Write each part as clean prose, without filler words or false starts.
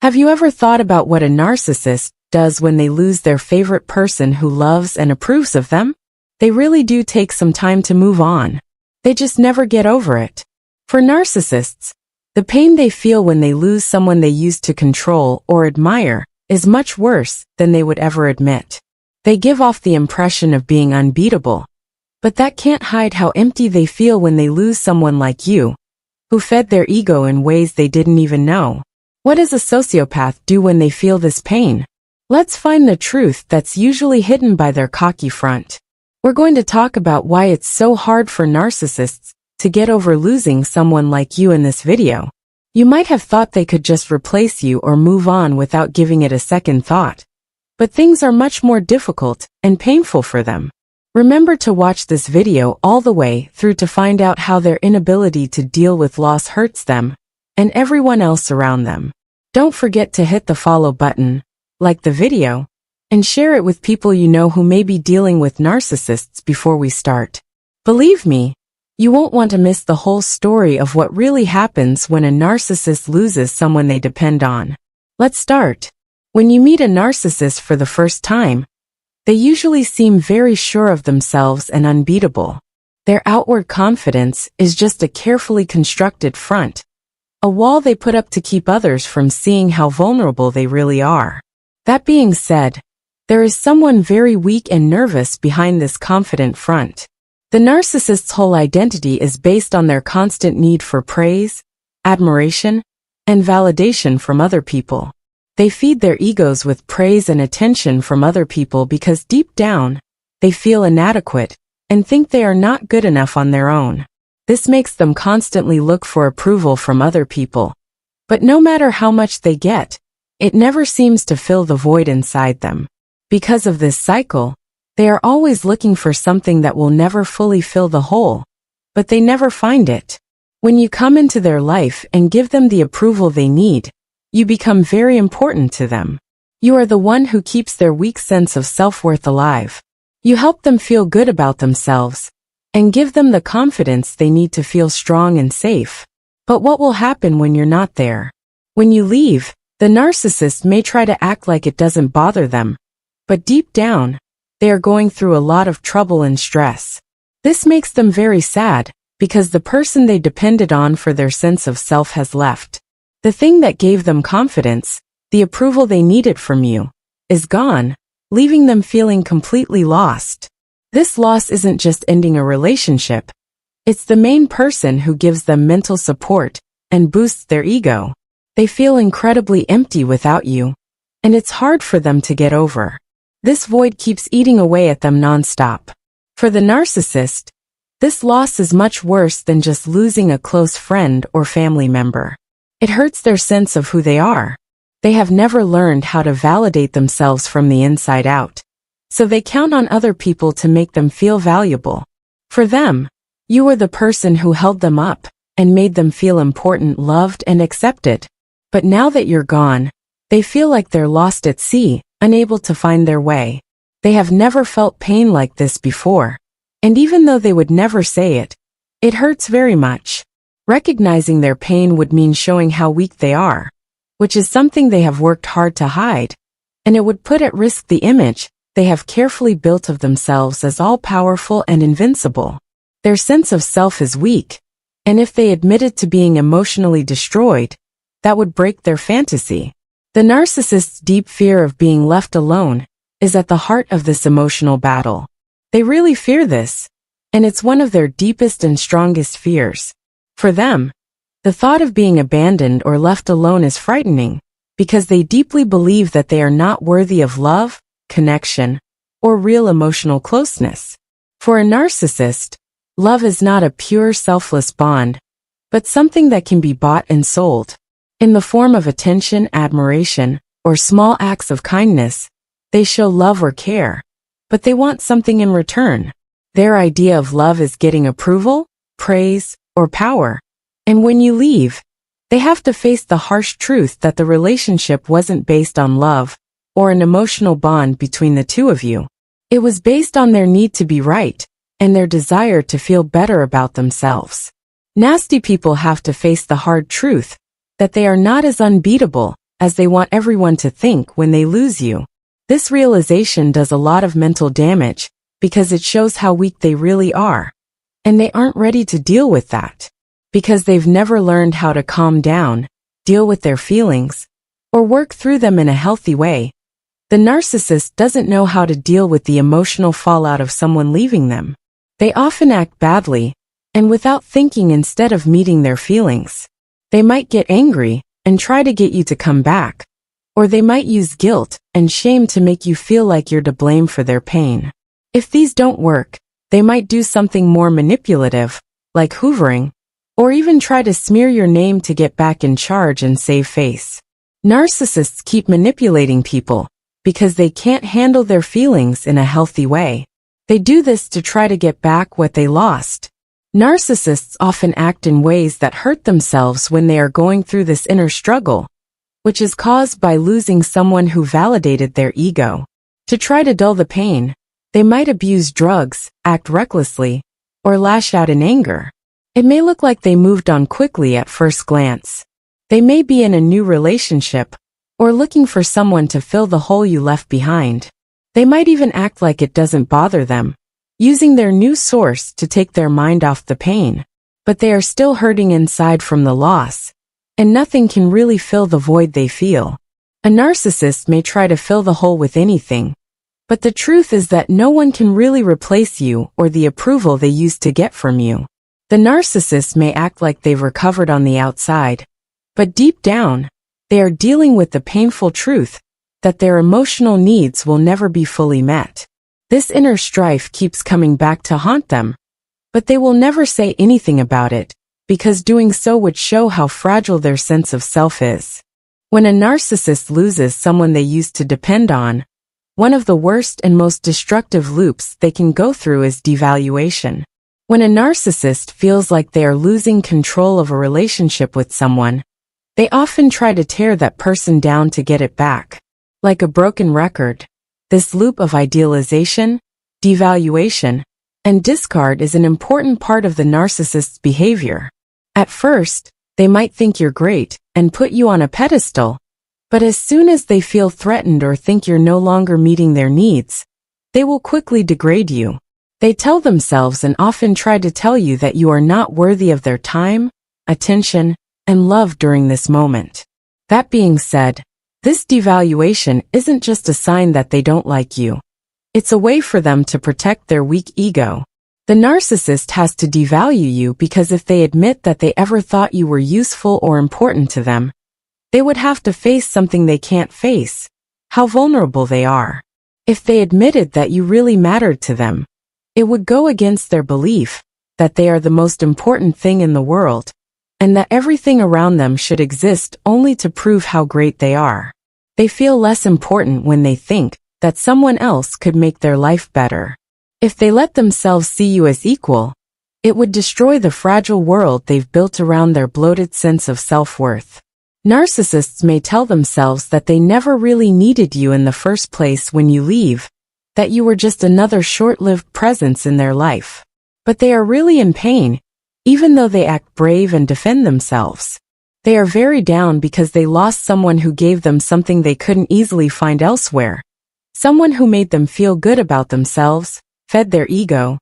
Have you ever thought about what a narcissist does when they lose their favorite person who loves and approves of them? They really do take some time to move on. They just never get over it. For narcissists, the pain they feel when they lose someone they used to control or admire is much worse than they would ever admit. They give off the impression of being unbeatable, but that can't hide how empty they feel when they lose someone like you, who fed their ego in ways they didn't even know. What does a sociopath do when they feel this pain? Let's find the truth that's usually hidden by their cocky front. We're going to talk about why it's so hard for narcissists to get over losing someone like you in this video. You might have thought they could just replace you or move on without giving it a second thought. But things are much more difficult and painful for them. Remember to watch this video all the way through to find out how their inability to deal with loss hurts them and everyone else around them. Don't forget to hit the follow button, like the video, and share it with people you know who may be dealing with narcissists before we start. Believe me, you won't want to miss the whole story of what really happens when a narcissist loses someone they depend on. Let's start. When you meet a narcissist for the first time, they usually seem very sure of themselves and unbeatable. Their outward confidence is just a carefully constructed front, a wall they put up to keep others from seeing how vulnerable they really are. That being said, there is someone very weak and nervous behind this confident front. The narcissist's whole identity is based on their constant need for praise, admiration, and validation from other people. They feed their egos with praise and attention from other people because deep down, they feel inadequate and think they are not good enough on their own. This makes them constantly look for approval from other people. But no matter how much they get, it never seems to fill the void inside them. Because of this cycle, they are always looking for something that will never fully fill the hole, but they never find it. When you come into their life and give them the approval they need, you become very important to them. You are the one who keeps their weak sense of self-worth alive. You help them feel good about themselves and give them the confidence they need to feel strong and safe. But what will happen when you're not there? When you leave, the narcissist may try to act like it doesn't bother them, but deep down, they are going through a lot of trouble and stress. This makes them very sad because the person they depended on for their sense of self has left. The thing that gave them confidence, the approval they needed from you, is gone, leaving them feeling completely lost. This loss isn't just ending a relationship. It's the main person who gives them mental support and boosts their ego. They feel incredibly empty without you, and it's hard for them to get over. This void keeps eating away at them nonstop. For the narcissist, this loss is much worse than just losing a close friend or family member. It hurts their sense of who they are. They have never learned how to validate themselves from the inside out, so they count on other people to make them feel valuable. For them, you were the person who held them up and made them feel important, loved, and accepted. But now that you're gone, they feel like they're lost at sea, unable to find their way. They have never felt pain like this before, and even though they would never say it, it hurts very much. Recognizing their pain would mean showing how weak they are, which is something they have worked hard to hide, and it would put at risk the image they have carefully built of themselves as all-powerful and invincible. Their sense of self is weak, and if they admitted to being emotionally destroyed, that would break their fantasy. The narcissist's deep fear of being left alone is at the heart of this emotional battle. They really fear this, and it's one of their deepest and strongest fears. For them, the thought of being abandoned or left alone is frightening because they deeply believe that they are not worthy of love, connection, or real emotional closeness. For a narcissist, love is not a pure, selfless bond, but something that can be bought and sold. In the form of attention, admiration, or small acts of kindness, they show love or care, but they want something in return. Their idea of love is getting approval, praise, or power. And when you leave, they have to face the harsh truth that the relationship wasn't based on love or an emotional bond between the two of you. It was based on their need to be right and their desire to feel better about themselves. Nasty people have to face the hard truth that they are not as unbeatable as they want everyone to think when they lose you. This realization does a lot of mental damage because it shows how weak they really are. And they aren't ready to deal with that because they've never learned how to calm down, deal with their feelings, or work through them in a healthy way. The narcissist doesn't know how to deal with the emotional fallout of someone leaving them. They often act badly and without thinking instead of meeting their feelings. They might get angry and try to get you to come back, or they might use guilt and shame to make you feel like you're to blame for their pain. If these don't work, they might do something more manipulative, like hoovering, or even try to smear your name to get back in charge and save face. Narcissists keep manipulating people because they can't handle their feelings in a healthy way. They do this to try to get back what they lost. Narcissists often act in ways that hurt themselves when they are going through this inner struggle, which is caused by losing someone who validated their ego. To try to dull the pain, they might abuse drugs, act recklessly, or lash out in anger. It may look like they moved on quickly at first glance. They may be in a new relationship, or looking for someone to fill the hole you left behind. They might even act like it doesn't bother them, using their new source to take their mind off the pain. But they are still hurting inside from the loss, and nothing can really fill the void they feel. A narcissist may try to fill the hole with anything, but the truth is that no one can really replace you or the approval they used to get from you. The narcissist may act like they've recovered on the outside, but deep down, they are dealing with the painful truth that their emotional needs will never be fully met. This inner strife keeps coming back to haunt them, but they will never say anything about it, because doing so would show how fragile their sense of self is. When a narcissist loses someone they used to depend on, one of the worst and most destructive loops they can go through is devaluation. When a narcissist feels like they are losing control of a relationship with someone, they often try to tear that person down to get it back. Like a broken record, this loop of idealization, devaluation, and discard is an important part of the narcissist's behavior. At first, they might think you're great and put you on a pedestal, but as soon as they feel threatened or think you're no longer meeting their needs, they will quickly degrade you. They tell themselves and often try to tell you that you are not worthy of their time, attention, and love during this moment. That being said, this devaluation isn't just a sign that they don't like you. It's a way for them to protect their weak ego. The narcissist has to devalue you because if they admit that they ever thought you were useful or important to them, they would have to face something they can't face, how vulnerable they are. If they admitted that you really mattered to them, it would go against their belief that they are the most important thing in the world, and that everything around them should exist only to prove how great they are. They feel less important when they think that someone else could make their life better. If they let themselves see you as equal, it would destroy the fragile world they've built around their bloated sense of self-worth. Narcissists may tell themselves that they never really needed you in the first place when you leave, that you were just another short-lived presence in their life. But they are really in pain, even though they act brave and defend themselves. They are very down because they lost someone who gave them something they couldn't easily find elsewhere. Someone who made them feel good about themselves, fed their ego,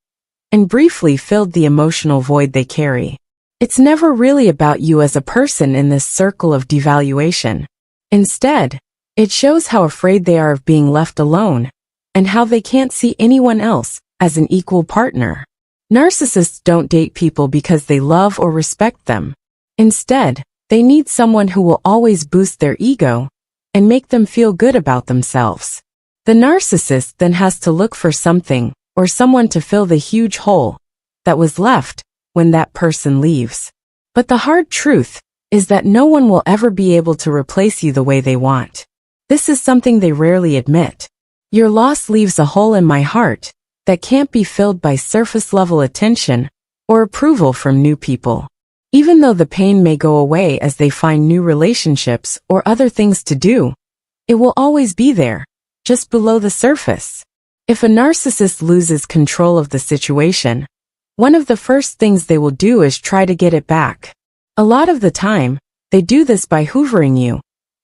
and briefly filled the emotional void they carry. It's never really about you as a person in this circle of devaluation. Instead, it shows how afraid they are of being left alone, and how they can't see anyone else as an equal partner. Narcissists don't date people because they love or respect them. Instead, they need someone who will always boost their ego and make them feel good about themselves. The narcissist then has to look for something or someone to fill the huge hole that was left when that person leaves. But the hard truth is that no one will ever be able to replace you the way they want. This is something they rarely admit. Your loss leaves a hole in my heart that can't be filled by surface-level attention or approval from new people. Even though the pain may go away as they find new relationships or other things to do, it will always be there, just below the surface. If a narcissist loses control of the situation, one of the first things they will do is try to get it back. A lot of the time, they do this by hoovering you,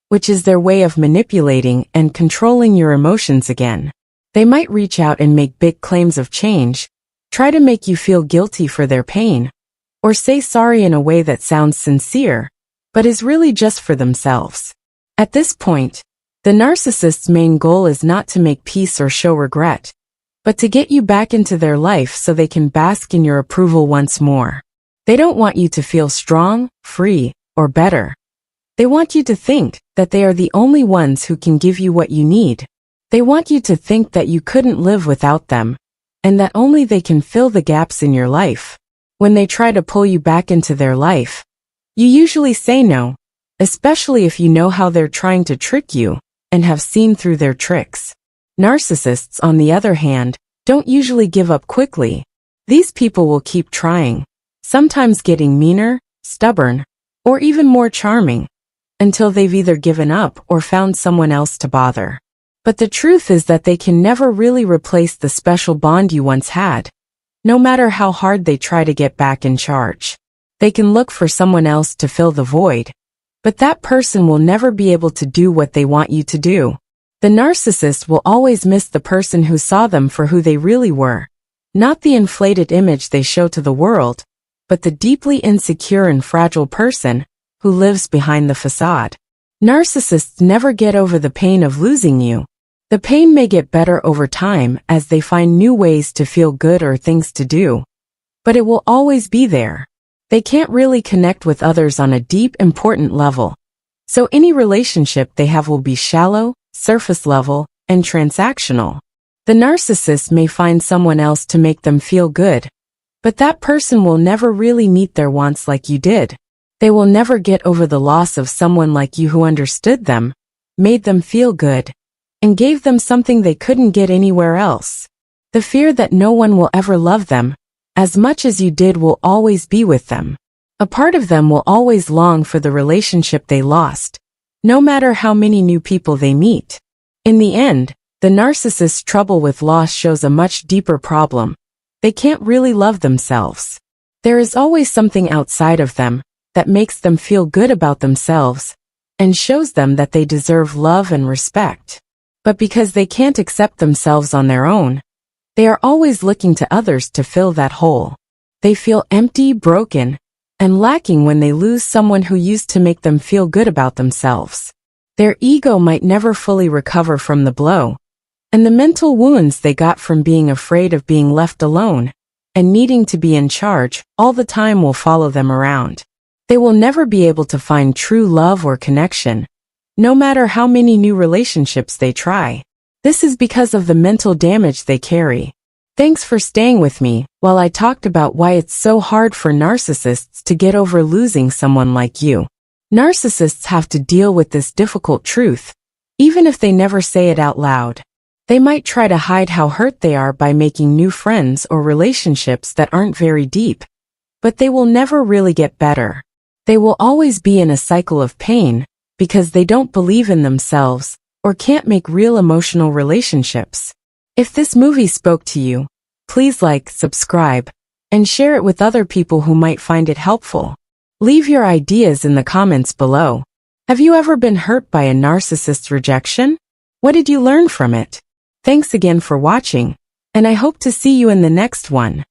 which is their way of manipulating and controlling your emotions again. They might reach out and make big claims of change, try to make you feel guilty for their pain, or say sorry in a way that sounds sincere, but is really just for themselves. At this point, the narcissist's main goal is not to make peace or show regret, but to get you back into their life so they can bask in your approval once more. They don't want you to feel strong, free, or better. They want you to think that they are the only ones who can give you what you need. They want you to think that you couldn't live without them, and that only they can fill the gaps in your life. When they try to pull you back into their life, you usually say no, especially if you know how they're trying to trick you and have seen through their tricks. Narcissists, on the other hand, don't usually give up quickly. These people will keep trying, sometimes getting meaner, stubborn, or even more charming, until they've either given up or found someone else to bother. But the truth is that they can never really replace the special bond you once had, no matter how hard they try to get back in charge. They can look for someone else to fill the void, but that person will never be able to do what they want you to do. The narcissist will always miss the person who saw them for who they really were, not the inflated image they show to the world, but the deeply insecure and fragile person who lives behind the facade. Narcissists never get over the pain of losing you. The pain may get better over time as they find new ways to feel good or things to do, but it will always be there. They can't really connect with others on a deep, important level, so any relationship they have will be shallow, surface level, and transactional. The narcissist may find someone else to make them feel good, but that person will never really meet their wants like you did. They will never get over the loss of someone like you who understood them, made them feel good, and gave them something they couldn't get anywhere else. The fear that no one will ever love them as much as you did will always be with them. A part of them will always long for the relationship they lost, no matter how many new people they meet. In the end, the narcissist's trouble with loss shows a much deeper problem. They can't really love themselves. There is always something outside of them that makes them feel good about themselves and shows them that they deserve love and respect. But because they can't accept themselves on their own, they are always looking to others to fill that hole. They feel empty, broken, and lacking when they lose someone who used to make them feel good about themselves. Their ego might never fully recover from the blow, and the mental wounds they got from being afraid of being left alone and needing to be in charge all the time will follow them around. They will never be able to find true love or connection, no matter how many new relationships they try. This is because of the mental damage they carry. Thanks for staying with me while I talked about why it's so hard for narcissists to get over losing someone like you. Narcissists have to deal with this difficult truth, even if they never say it out loud. They might try to hide how hurt they are by making new friends or relationships that aren't very deep, but they will never really get better. They will always be in a cycle of pain because they don't believe in themselves or can't make real emotional relationships. If this movie spoke to you, please like, subscribe, and share it with other people who might find it helpful. Leave your ideas in the comments below. Have you ever been hurt by a narcissist's rejection? What did you learn from it? Thanks again for watching, and I hope to see you in the next one.